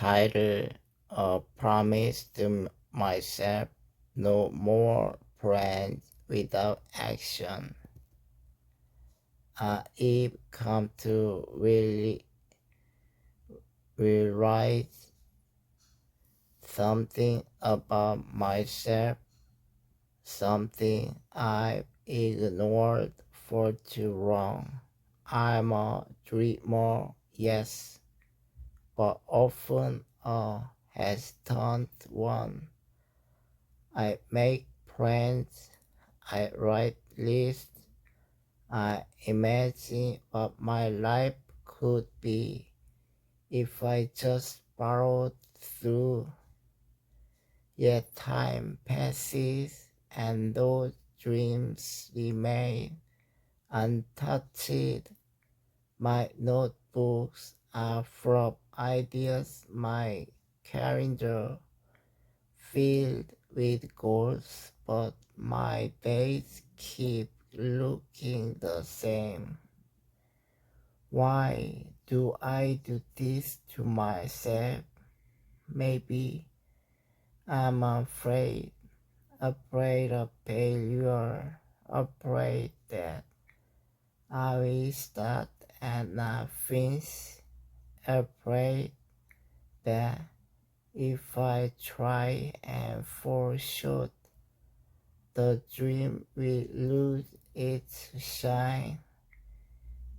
Title promised to myself no more plans without action. I've come to really realize something about myself, something I've ignored for too long. I'm a dreamer, yes, but often a hesitant one. I make plans, I write lists, I imagine what my life could be if I just followed through. Yet time passes and those dreams remain untouched. My notebooks are full of ideas, my calendar filled with goals, but my days keep looking the same. Why do I do this to myself? Maybe I'm afraid of failure, afraid that I will start and not finish, afraid that if I try and fall short, the dream will lose its shine.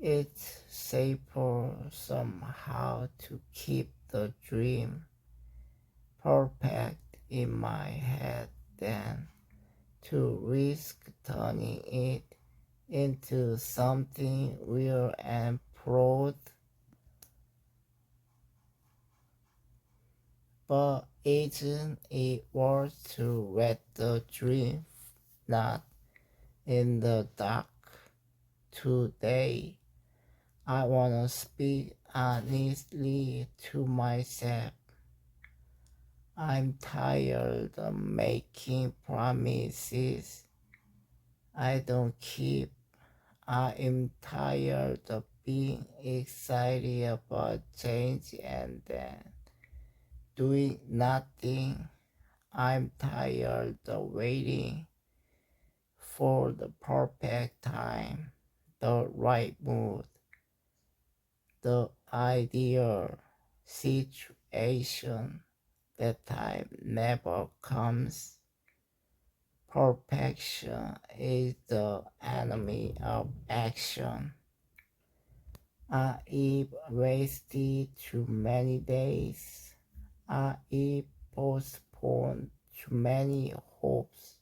It's safer somehow to keep the dream perfect in my head than to risk turning it into something real and proud. But isn't it worth to let the dream not in the dark? Today, I wanna speak honestly to myself. I'm tired of making promises I don't keep. I am tired of being excited about change and then doing nothing. I'm tired of waiting for the perfect time, the right mood, the ideal situation. That time never comes. Perfection is the enemy of action. I've wasted too many days. I've postponed too many hopes.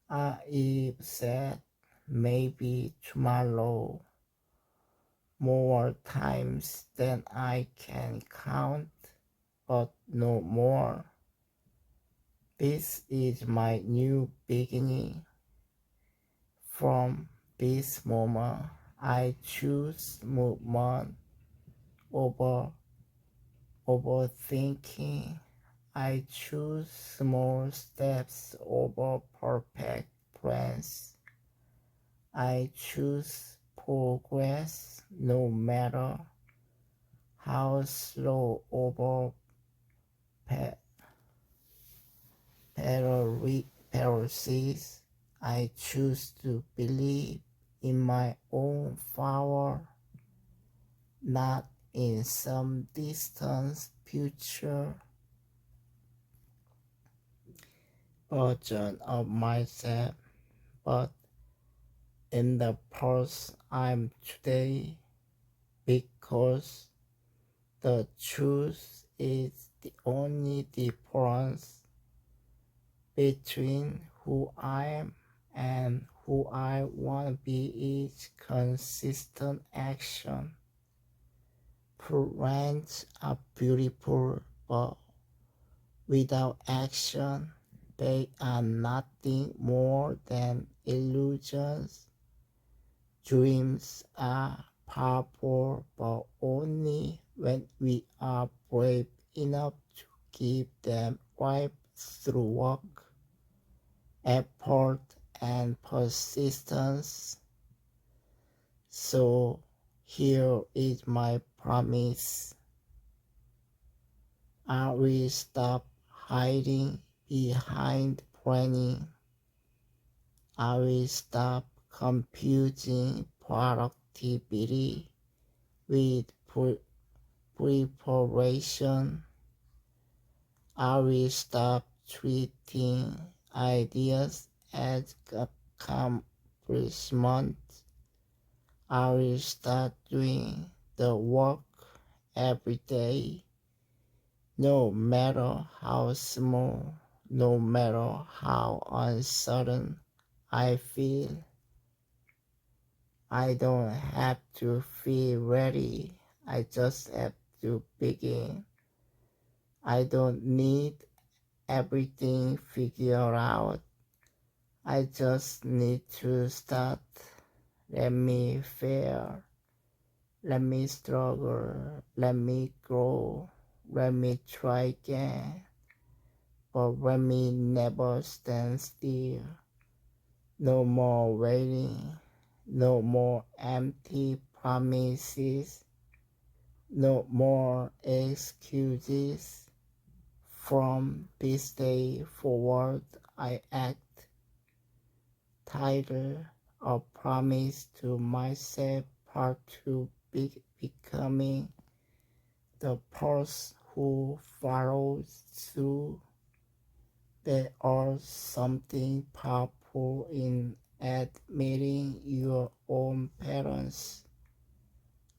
I've said maybe tomorrow more times than I can count, but no more. This is my new beginning. From this moment, I choose movement over overthinking. I choose small steps over perfect plans. I choose progress no matter how slow over paralysis. I choose to believe in my own power, not in some distant future version of myself, but in the person I'm today, because the truth is the only difference between who I am and who I want to be is consistent action. Plans are beautiful, but without action, they are nothing more than illusions. Dreams are powerful, but only when we are brave enough to keep them right through work, effort, and persistence. So here is my promise. I will stop hiding behind planning. I will stop confusing productivity with preparation. I will stop treating ideas as accomplishments. I will start doing the work every day, no matter how small, no matter how uncertain I feel. I don't have to feel ready. I just have to begin. I don't need everything figured out. I just need to start. Let me fail. Let me struggle. Let me grow. Let me try again. But let me never stand still. No more waiting. No more empty promises. No more excuses. From this day forward, I act tighter a promise to myself, part to becoming the person who follows through. There is something powerful in admitting your own patterns.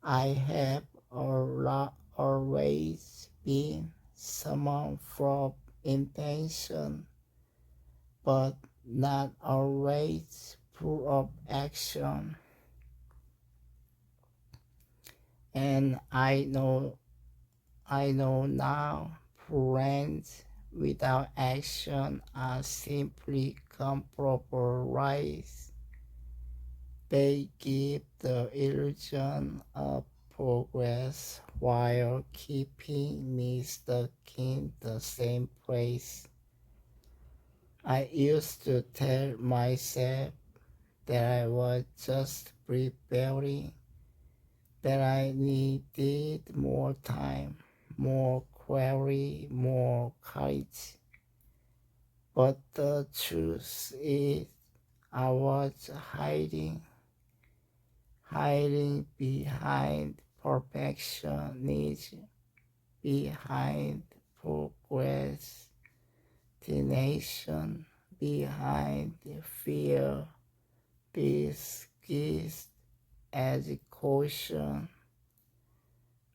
I have always been someone full of intention, but not always full of action. And I know now plans without action are simply compromise. They give the illusion of progress while keeping me stuck in the same place. I used to tell myself that I was just preparing, that I needed more time, more clarity, more courage. But the truth is, I was hiding behind perfectionism, behind procrastination, behind fear, disguised as caution.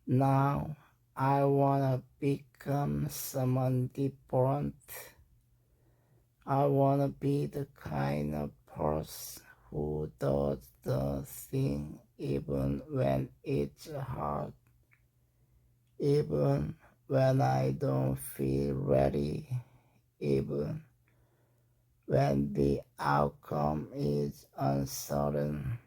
Now I wanna become someone different. I wanna be the kind of person who does the thing even when it's hard, even when I don't feel ready, even when the outcome is uncertain.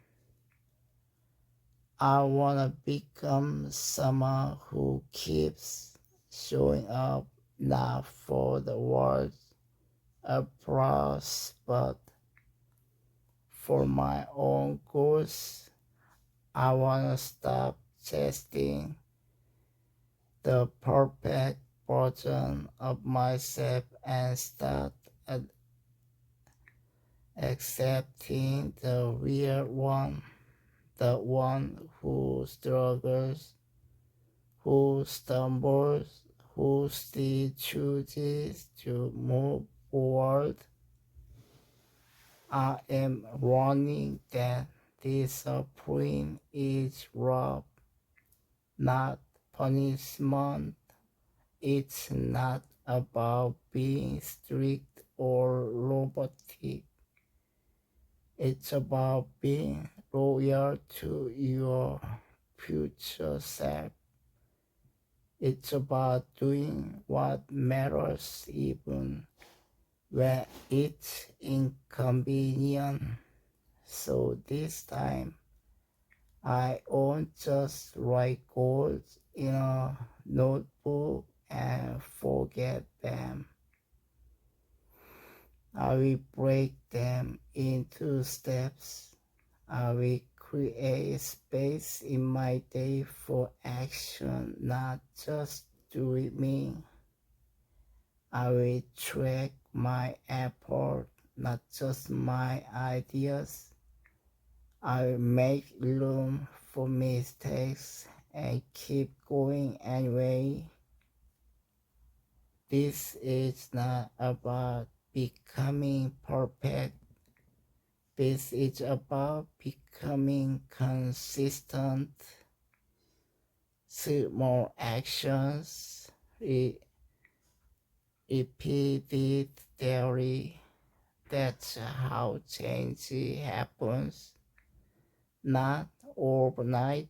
I wanna become someone who keeps showing up not for the world's applause but for my own goals. I wanna stop chasing the perfect version of myself and start accepting the real one, the one who struggles, who stumbles, who still chooses to move forward. I am warning that discipline is love, not punishment. It's not about being strict or robotic. It's about being loyal to your future self. It's about doing what matters even when it's inconvenient. So this time, I won't just write goals in a notebook and forget them. I will break them into steps. I will create space in my day for action, not just dreaming. I will track my effort, not just my ideas. I will make room for mistakes and keep going anyway. This is not about becoming perfect. This is about becoming consistent. Small actions, repeated daily. That's how change happens. Not overnight,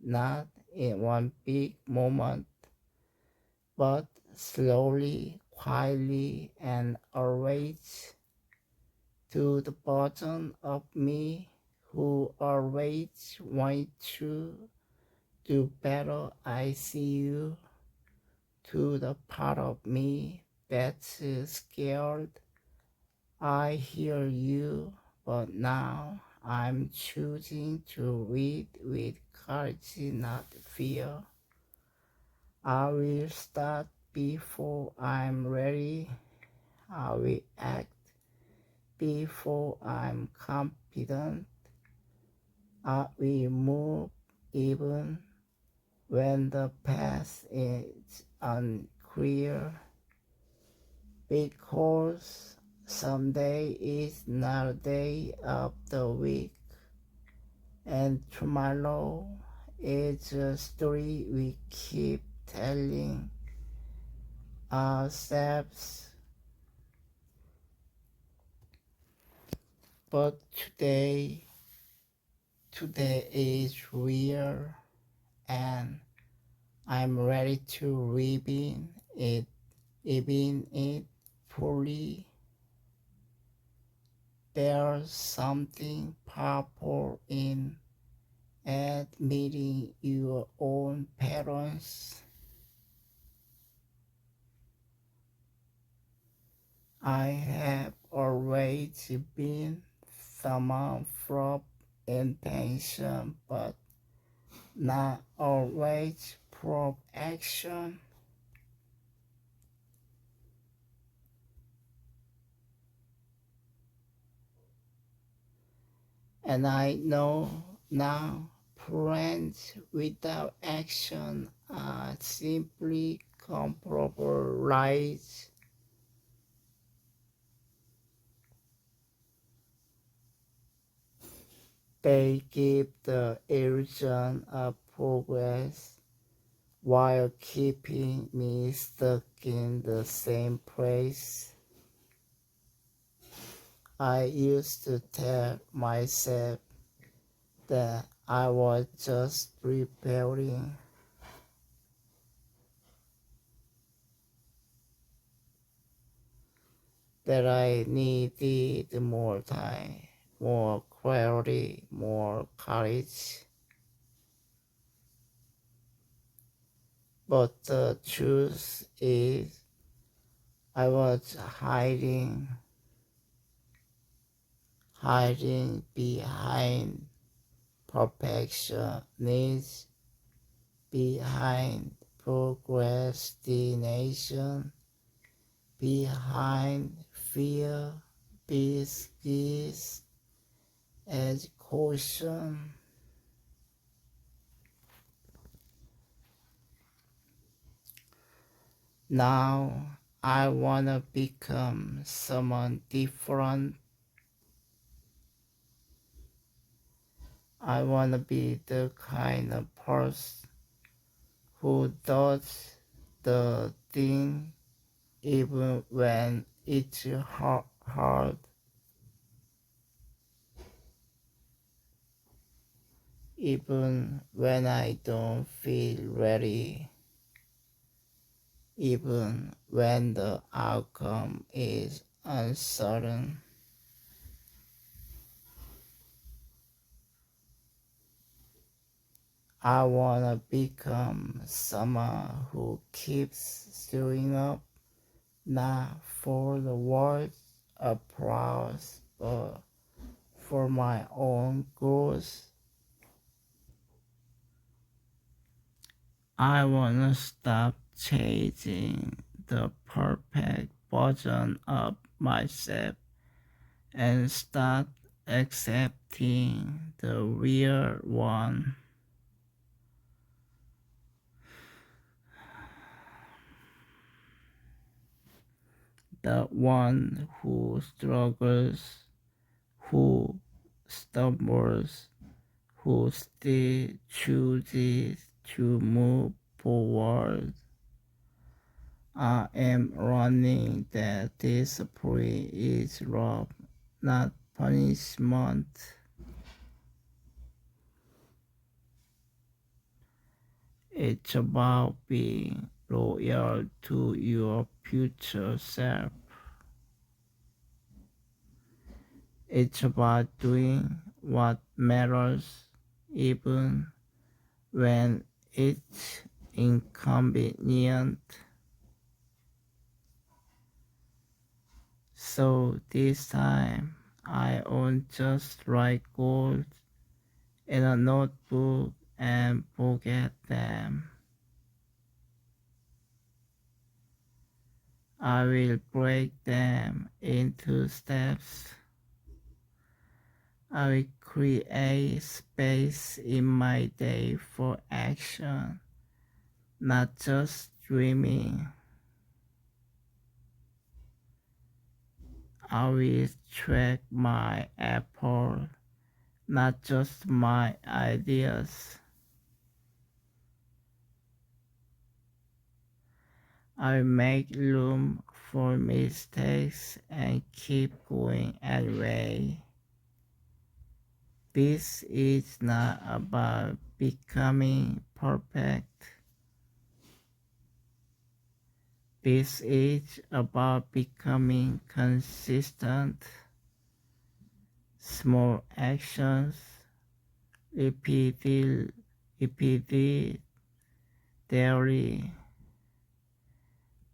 not in one big moment, but slowly, quietly, and always. To the bottom of me who always want to do better, I see you. To the part of me that's scared, I hear you, but now I'm choosing to read with courage, not fear. I will start before I'm ready. I will act before I'm confident. I will move even when the path is unclear, because someday is not a day of the week, and tomorrow is a story we keep telling ourselves. But today is real, and I'm ready to live in it fully. There's something powerful in admitting your own patterns. I have always been someone from intention, but not always from action. And I know now plans without action are simply compromise. They give the illusion of progress while keeping me stuck in the same place. I used to tell myself that I was just preparing, that I needed more time, more clarity, more courage. But the truth is, I was hiding behind perfectionism, behind procrastination, behind fear, disguised as caution. Now I wanna become someone different. I wanna be the kind of person who does the thing even when it's hard, even when I don't feel ready, even when the outcome is uncertain. I wanna become someone who keeps showing up, not for the world's applause, but for my own growth. I wanna stop chasing the perfect version of myself and start accepting the real one. The one who struggles, who stumbles, who still chooses to move forward. I am learning that discipline is love, not punishment. It's about being loyal to your future self. It's about doing what matters, even when it's inconvenient. So this time, I won't just write goals in a notebook and forget them. I will break them into steps. I will create space in my day for action, not just dreaming. I will track my effort, not just my ideas. I make room for mistakes and keep going anyway. This is not about becoming perfect. This is about becoming consistent. Small actions repeated daily.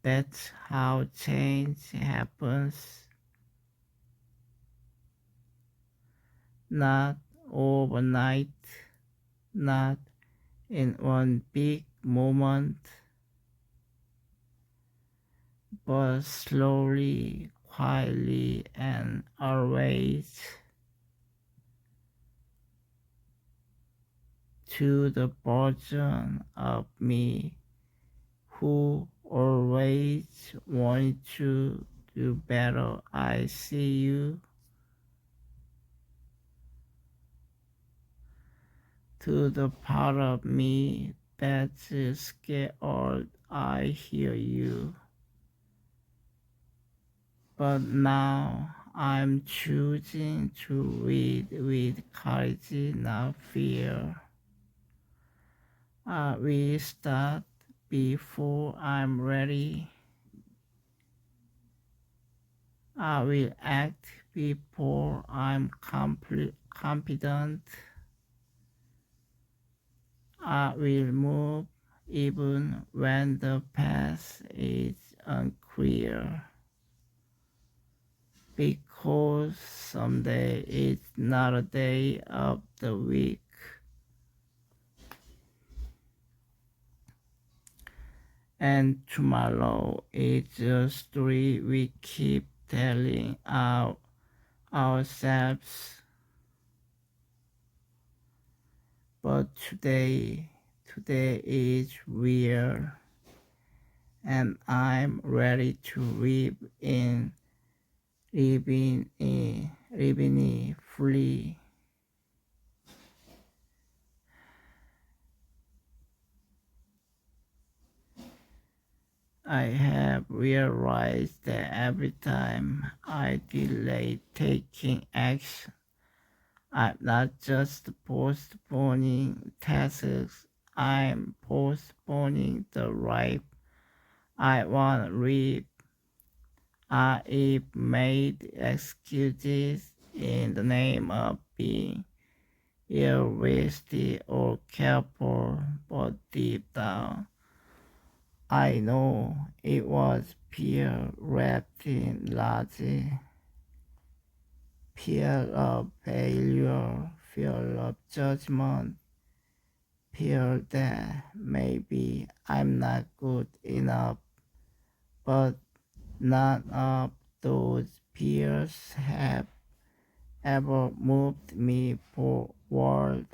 That's how change happens. Not overnight, not in one big moment, but slowly, quietly, and always. To the version of me who always wanted to do better, I see you. To the part of me that's scared, I hear you. But now I'm choosing to read with courage, not fear. I will start before I'm ready. I will act before I'm confident. I will move even when the path is unclear. Because someday is not a day of the week. And tomorrow is a story we keep telling ourselves. But today is real, and I'm ready to living it free. I have realized that every time I delay taking action, I'm not just postponing tasks, I'm postponing the life I want to live. I've made excuses in the name of being realistic or careful, but deep down, I know it was fear wrapped in logic, fear of failure, fear of judgment, fear that maybe I'm not good enough, but none of those fears have ever moved me forward.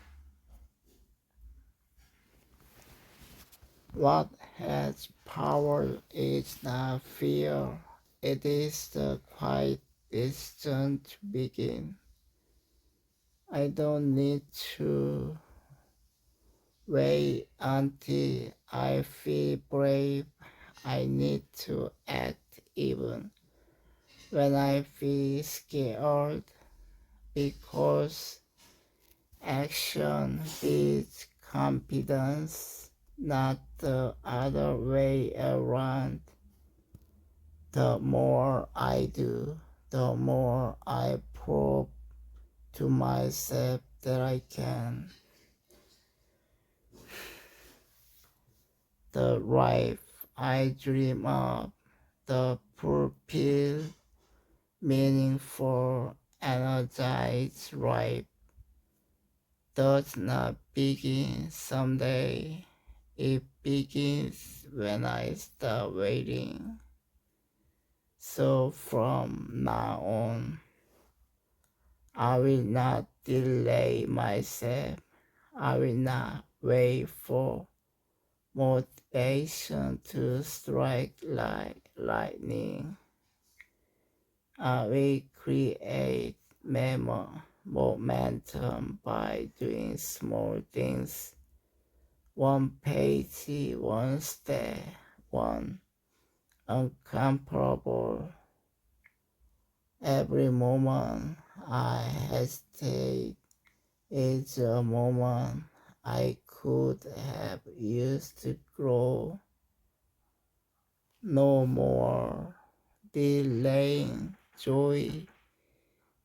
What has power is not fear, it is the quiet decision to begin. I don't need to wait until I feel brave. I need to act even when I feel scared, because action builds confidence, not the other way around. The more I do, the more I prove to myself that I can. The life I dream of, the fulfilled, meaningful, energized life does not begin someday. It begins when I start waiting. So from now on, I will not delay myself. I will not wait for motivation to strike like lightning. I will create momentum by doing small things, one page, one step, one uncomfortable. Every moment I hesitate is a moment I could have used to grow. No more delaying joy,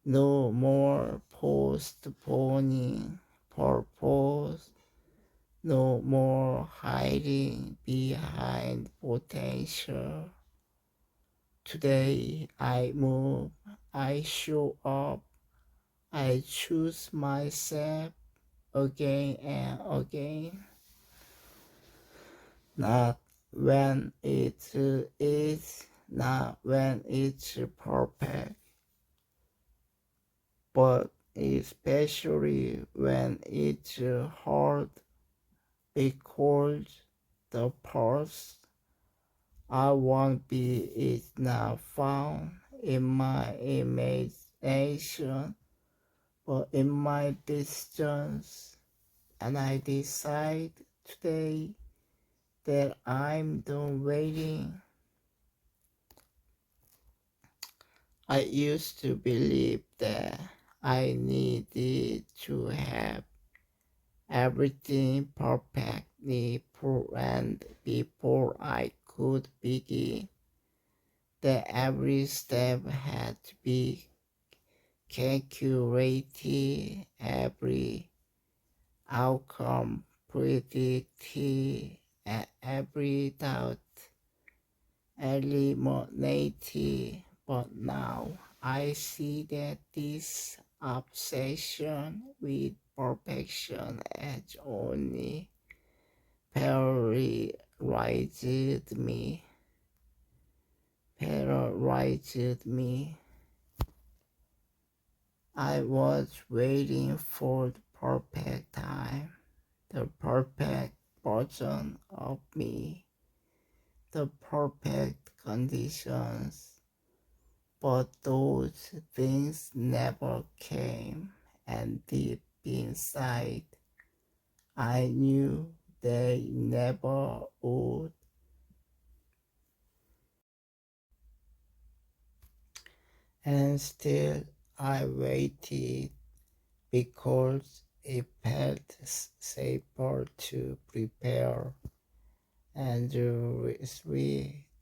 no more postponing purpose, no more hiding behind potential. Today I move, I show up, I choose myself again and again. Not when it is, not when it's perfect, but especially when it's hard, because the past I won't be is not found in my imagination, but in my distance. And I decide today that I'm done waiting. I used to believe that I needed to have everything perfectly planned before I could begin, that every step had to be calculated, every outcome predicted, and every doubt eliminated. But now I see that this obsession with perfection has only paralyzed me. Paralyzed me. I was waiting for the perfect time, the perfect version of me, the perfect conditions, but those things never came, and deep inside, I knew they never would. And still I waited, because it felt safer to prepare and to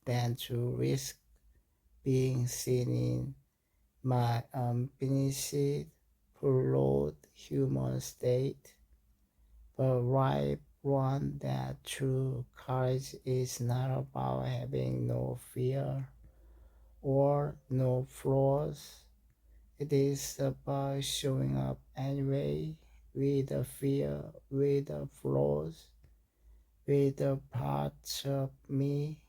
than to risk being seen in my unfinished, flawed human state. But right one, that true courage is not about having no fear or no flaws. It is about showing up anyway, with the fear, with the flaws, with the parts of me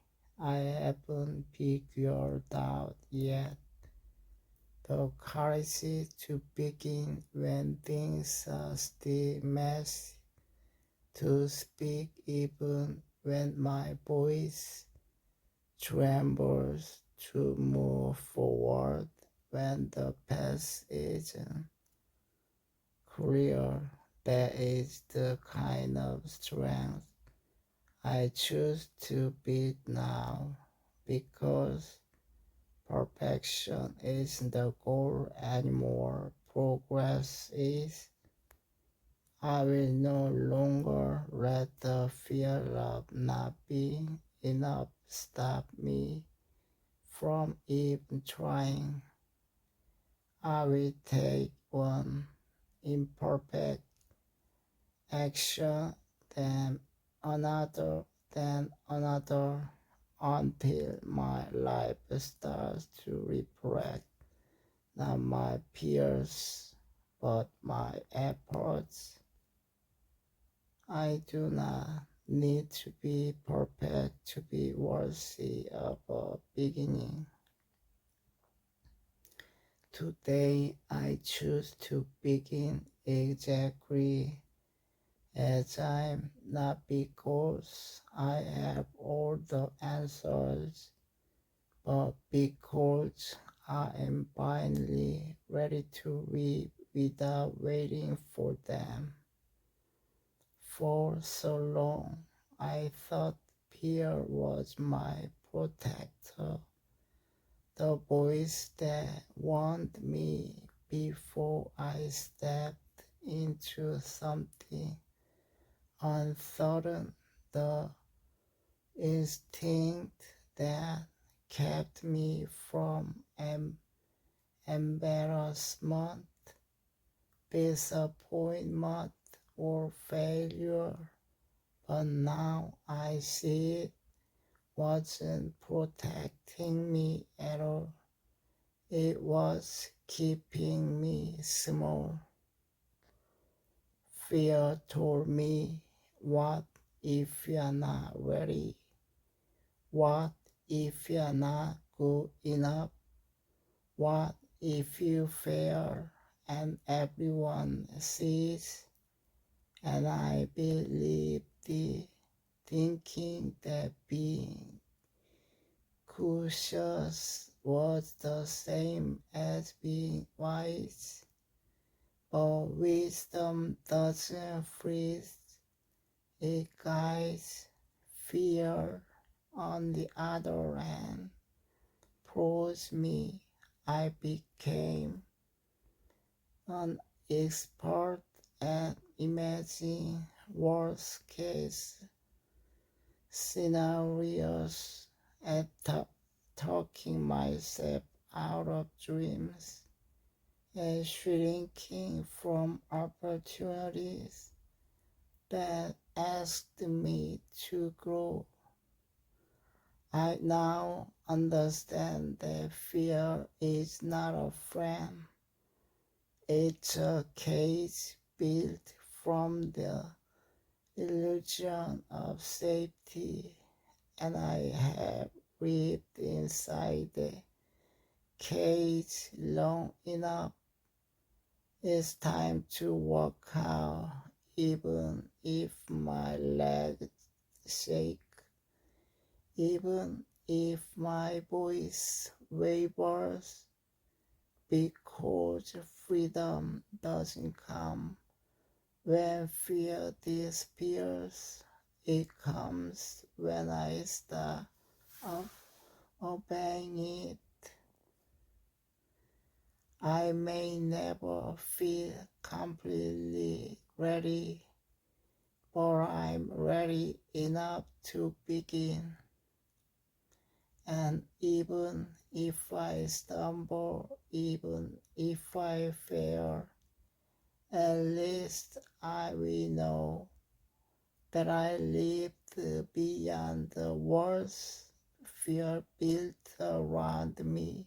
I haven't figured out yet the courage to begin when things are still messy, to speak even when my voice trembles, to move forward when the path isn't clear. That is the kind of strength I choose to be now, because perfection isn't the goal anymore. Progress is. I will no longer let the fear of not being enough stop me from even trying. I will take one imperfect action, then another, until my life starts to reflect not my peers but my efforts. I do not need to be perfect to be worthy of a beginning. Today I choose to begin exactly as I'm, not because I have all the answers, but because I am finally ready to read without waiting for them. For so long, I thought fear was my protector, the voice that warned me before I stepped into something uncertain, the instinct that kept me from embarrassment, disappointment, or failure. But now I see it wasn't protecting me at all. It was keeping me small. Fear told me, what if you're not ready? What if you're not good enough? What if you fail and everyone sees? And I believed the thinking that being cautious was the same as being wise. But wisdom doesn't freeze, it guides. Fear, on the other hand, froze me. I became an expert at imagining worst case scenarios, at talking myself out of dreams, and shrinking from opportunities that asked me to grow. I now understand that fear is not a friend. It's a cage built from the illusion of safety, and I have lived inside the cage long enough. It's time to walk out, even if my legs shake, even if my voice wavers, because freedom doesn't come when fear disappears. It comes when I start obeying it. I may never feel completely ready, but I'm ready enough to begin. And even if I stumble, even if I fail, at least I will know that I lived beyond the walls fear built around me.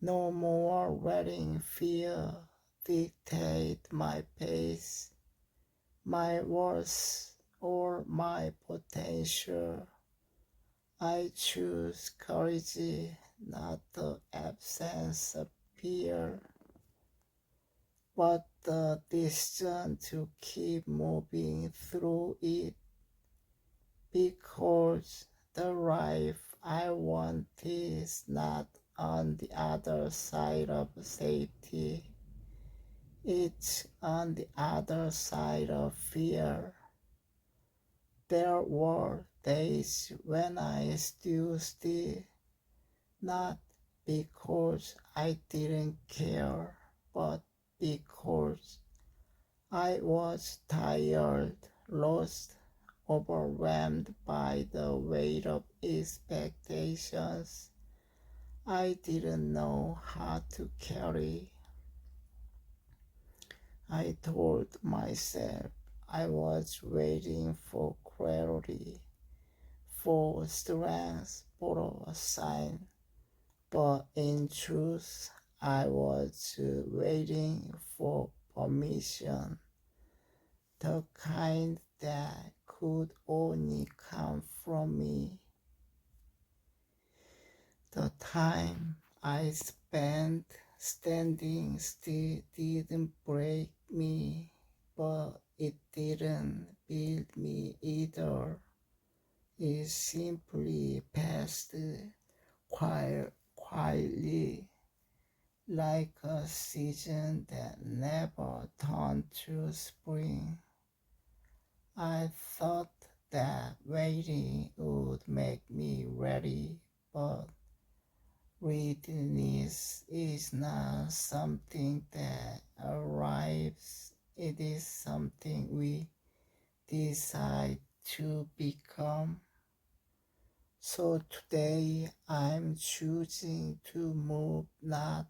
No more letting fear dictate my pace, my worth, or my potential. I choose courage, not the absence of fear, but the decision to keep moving through it, because the life I want is not on the other side of safety. It's on the other side of fear. There were days when I stood still, not because I didn't care, but because I was tired, lost, overwhelmed by the weight of expectations I didn't know how to carry. I told myself I was waiting for clarity, for strength, for a sign, but in truth, I was waiting for permission, the kind that could only come from me. The time I spent standing still didn't break me, but it didn't build me either. It simply passed quietly, like a season that never turned to spring. I thought that waiting would make me ready, but readiness is not something that arrives, it is something we decide to become. So today I'm choosing to move not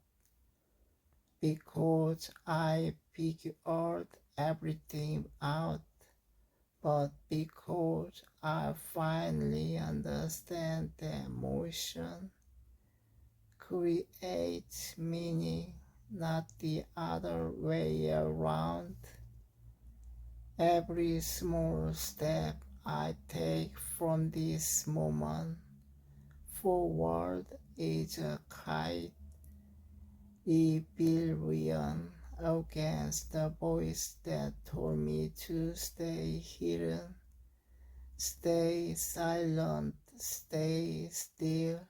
because I figured everything out, but because I finally understand that motion creates meaning, not the other way around. Every small step I take from this moment forward is a kite rebellion against the voice that told me to stay hidden, stay silent, stay still.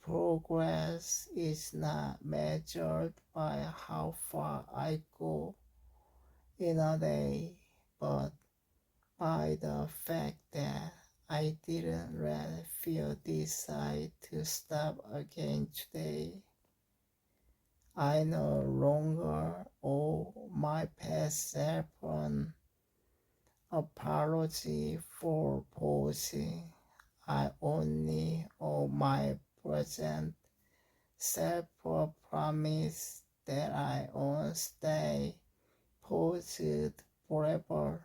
Progress is not measured by how far I go in a day, but by the fact that I didn't let fear decide to stop again today. I no longer owe my past self an apology for pausing. I only owe my present self a promise that I won't stay paused forever.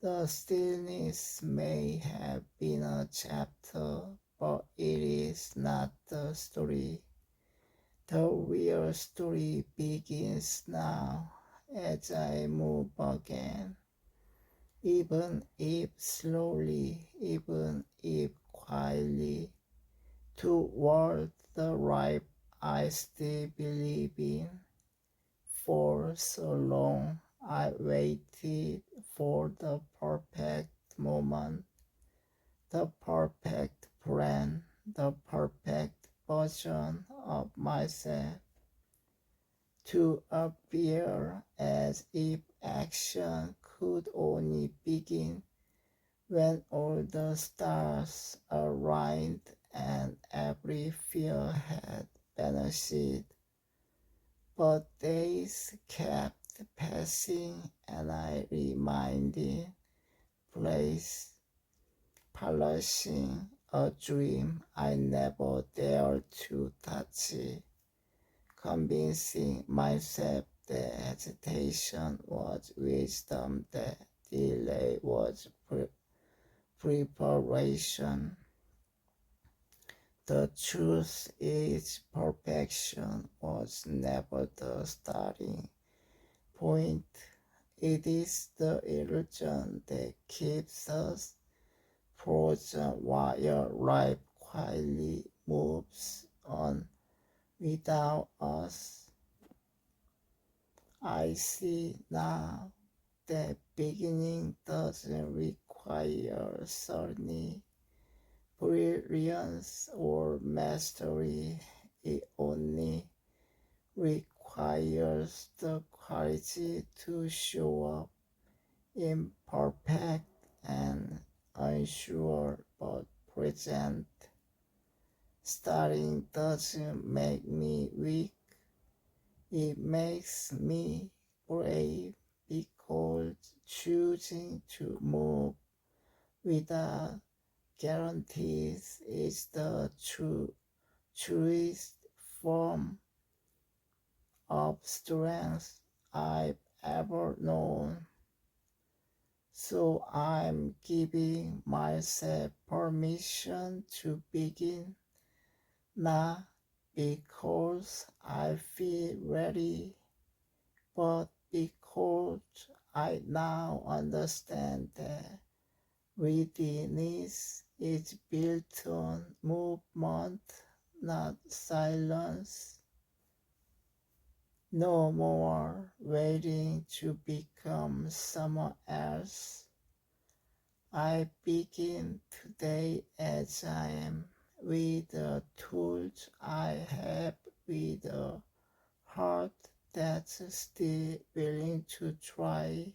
The stillness may have been a chapter, but it is not the story. The real story begins now as I move again, even if slowly, even if quietly, toward the life I still believe in. For so long I waited for the perfect moment, the perfect plan, the perfect version of myself to appear, as if action could only begin when all the stars aligned and every fear had vanished. But days kept passing and I remained in place, polishing a dream I never dared to touch, convincing myself that hesitation was wisdom, that delay was preparation. The truth is, perfection was never the starting point. It is the illusion that keeps us frozen while life quietly moves on without us. I see now that beginning doesn't require certainty, brilliance, or mastery. It only requires the courage to show up imperfect and unsure but present. Starting doesn't make me weak, it makes me brave because choosing to move without guarantees is the truest form of strength I've ever known. So I'm giving myself permission to begin, not because I feel ready, but because I now understand that readiness is built on movement, not silence. No more waiting to become someone else. I begin today as I am, with the tools I have, with a heart that's still willing to try.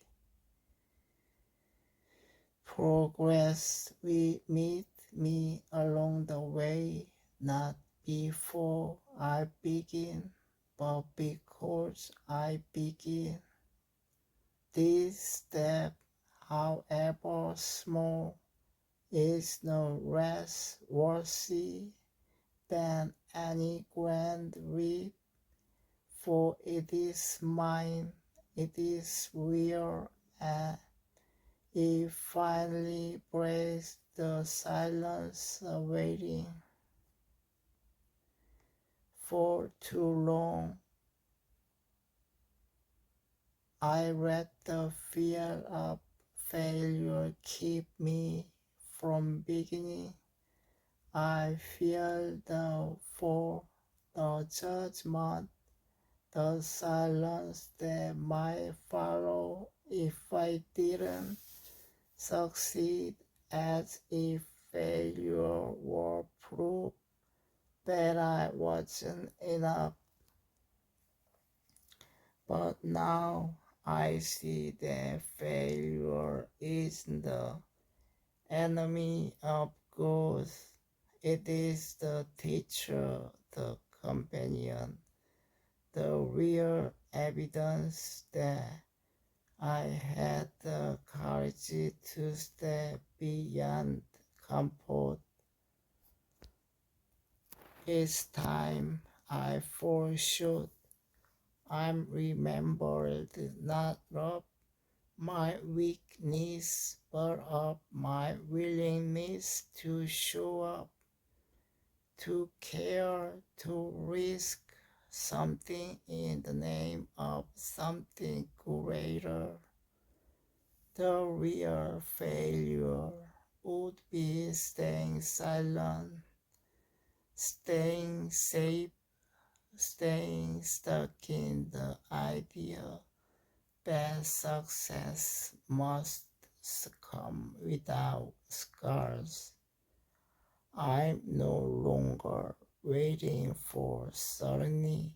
Progress will meet me along the way, not before I begin, but because I begin. This step, however small, is no less worthy than any grand leap, for it is mine, it is real, and it finally breaks the silence of waiting. For too long, I let the fear of failure keep me from beginning. I fear the judgment, the silence that might follow if I didn't succeed, as if failure were proof that I wasn't enough. But now I see that failure isn't the enemy of growth. It is the teacher, the companion, the real evidence that I had the courage to step beyond comfort. Each time I fall short, I'm remembered not of my weakness, but of my willingness to show up, to care, to risk something in the name of something greater. The real failure would be staying silent, staying safe, staying stuck in the idea that success must come without scars. I'm no longer waiting for certainty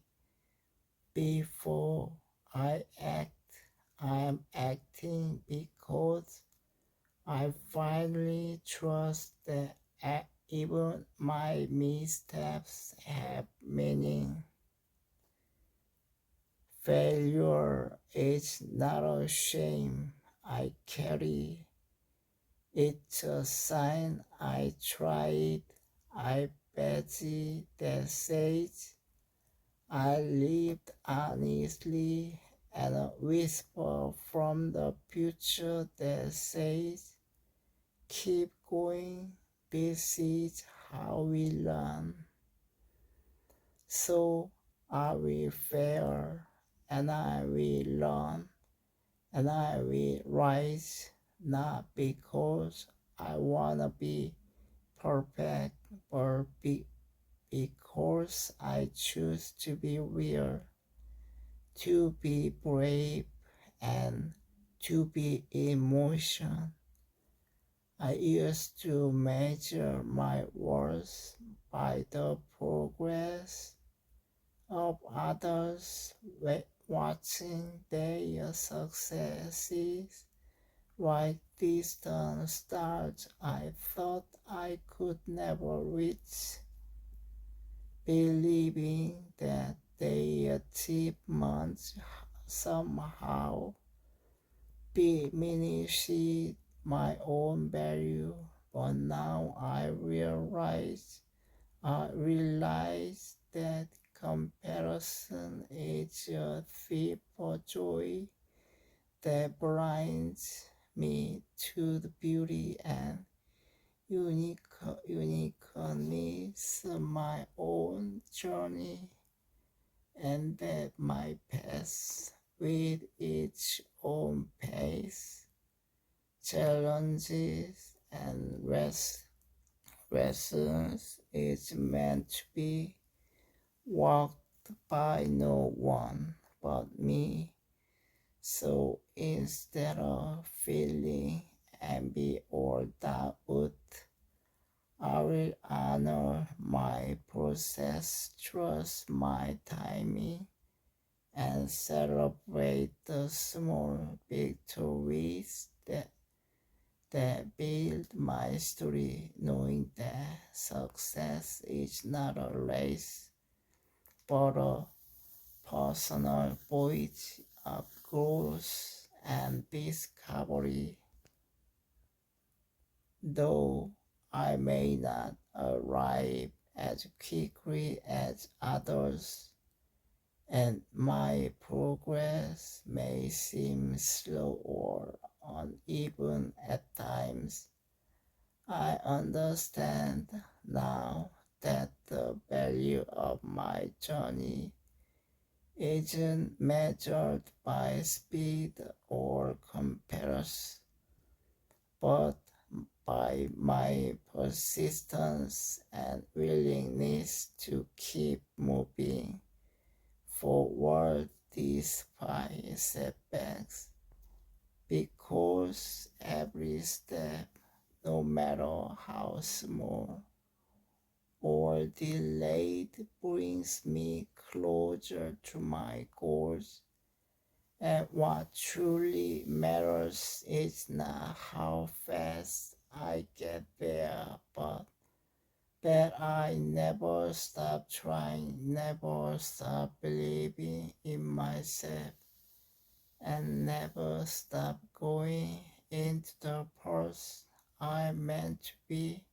before I act. I'm acting because I finally trust that even my missteps have meaning. Failure is not a shame I carry. It's a sign I tried. I badge that says I lived honestly, and a whisper from the future that says keep going. This is how we learn. So I will fail, and I will learn, and I will rise, not because I wanna be perfect, but because I choose to be real, to be brave, and to be emotion. I used to measure my worth by the progress of others, watching their successes, right distant stars I thought I could never reach, believing that their achievements somehow diminished my own value. But now I realize that comparison is a thief for joy that blinds me to the beauty and uniqueness of my own journey, and that my path with its own pace, challenges, and lessons is meant to be walked by no one but me. So instead of feeling envy or doubt, I will honor my process, trust my timing, and celebrate the small victories that build my story, knowing that success is not a race, but a personal voyage of growth and discovery. Though I may not arrive as quickly as others, and my progress may seem slow or uneven at times, I understand now that the value of my journey isn't measured by speed or comparison, but by my persistence and willingness to keep moving forward despite setbacks. Because every step, no matter how small or delayed, brings me closer to my goals. And what truly matters is not how fast I get there, but that I never stop trying, never stop believing in myself, and never stop going into the person I meant to be.